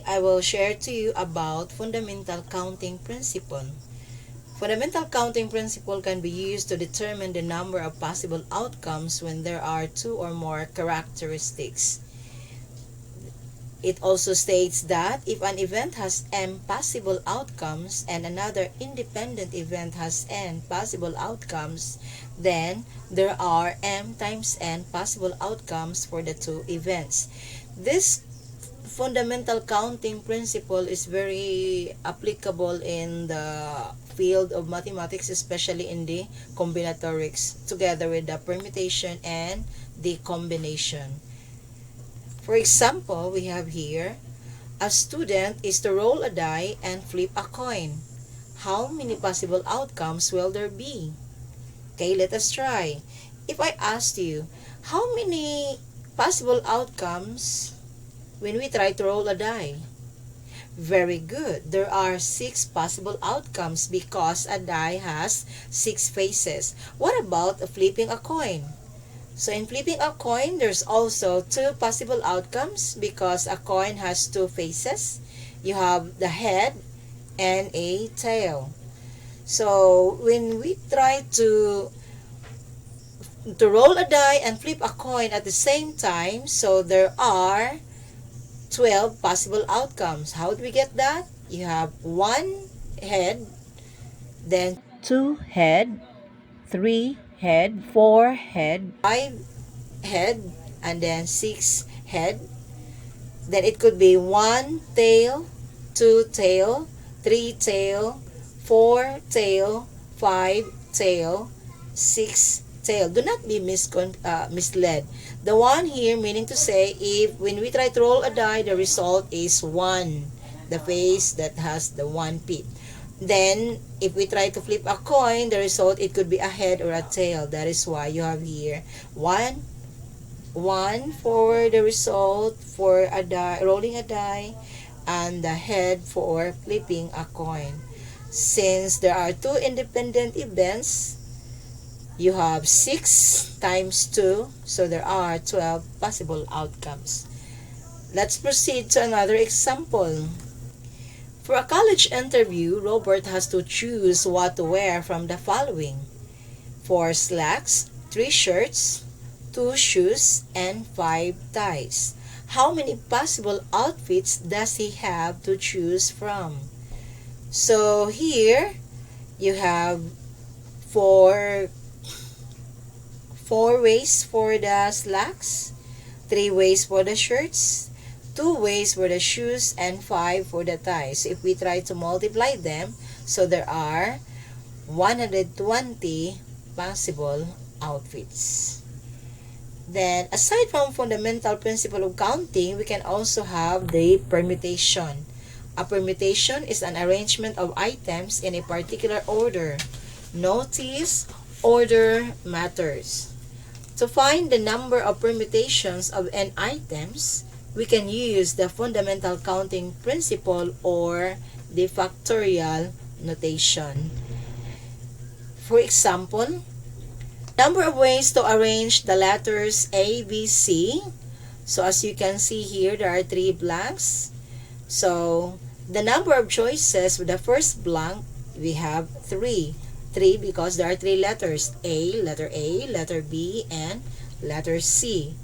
I will share to you about fundamental counting principle. Fundamental counting principle can be used to determine the number of possible outcomes when there are two or more characteristics. It also states that if an event has m possible outcomes and another independent event has n possible outcomes, then there are m times n possible outcomes for the two events. This fundamental counting principle is very applicable in the field of mathematics, especially in the combinatorics, together with the permutation and the combination. For example, we have here, a student is to roll a die and flip a coin. How many possible outcomes will there be? Okay, let us try. If I asked you, how many possible outcomes when we try to roll a die? Very good. There are 6 possible outcomes because a die has 6 faces. What about flipping a coin? So in flipping a coin, there's also 2 possible outcomes because a coin has 2 faces. You have the head and a tail. So when we try to roll a die and flip a coin at the same time, so there are 12 possible outcomes. How do we get that? You have 1 head, then 2 head, 3 head, 4 head, 5 head, and then 6 head. Then it could be 1 tail, 2 tail, 3 tail, 4 tail, 5 tail, 6 tail. Do not be misled. The 1 here meaning to say if when we try to roll a die, the result is 1, the face that has the 1 pit. Then, if we try to flip a coin, the result, it could be a head or a tail. That is why you have here 1 for the result for a die, rolling a die, and the head for flipping a coin. Since there are 2 independent events, you have 6 times 2, so there are 12 possible outcomes. Let's proceed to another example. For a college interview, Robert has to choose what to wear from the following: 4 slacks, 3 shirts, 2 shoes, and 5 ties. How many possible outfits does he have to choose from? So here, you have 4 ways for the slacks, 3 ways for the shirts, 2 ways for the shoes, and 5 for the ties. If we try to multiply them, so there are 120 possible outfits. Then, aside from fundamental principle of counting, we can also have the permutation. A permutation is an arrangement of items in a particular order. Notice, order matters. To find the number of permutations of n items, we can use the fundamental counting principle or the factorial notation. For example, number of ways to arrange the letters A, B, C. So as you can see here, there are 3 blanks. So the number of choices with the first blank, we have 3. 3 because there are 3 letters: A, letter B, and letter C.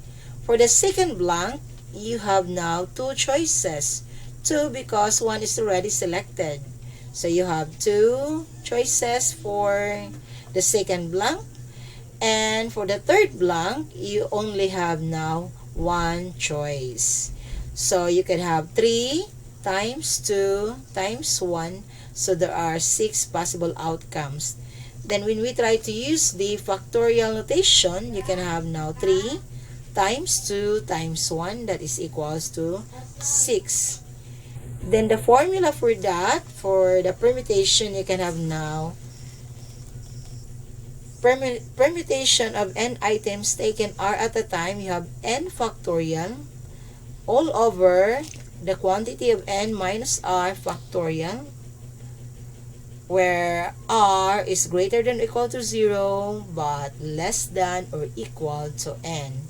For the second blank, you have now 2 choices. 2 because 1 is already selected. So you have 2 choices for the second blank. And for the third blank, you only have now 1 choice. So you can have 3 times 2 times 1. So there are 6 possible outcomes. Then when we try to use the factorial notation, you can have now 3 times 2 times 1, that is equals to 6. Then the formula for that, for the permutation, you can have now permutation of n items taken r at a time. You have n factorial all over the quantity of n minus r factorial, where r is greater than or equal to 0 but less than or equal to n.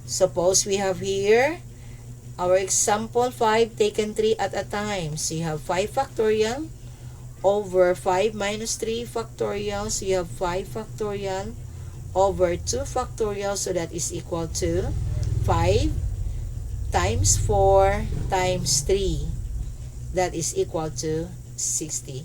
Suppose we have here Our example 5, taken 3 at a time. So you have 5 factorial over 5 minus 3 factorial. So you have 5 factorial over 2 factorial. So that is equal to 5 times 4 times 3. That is equal to 60.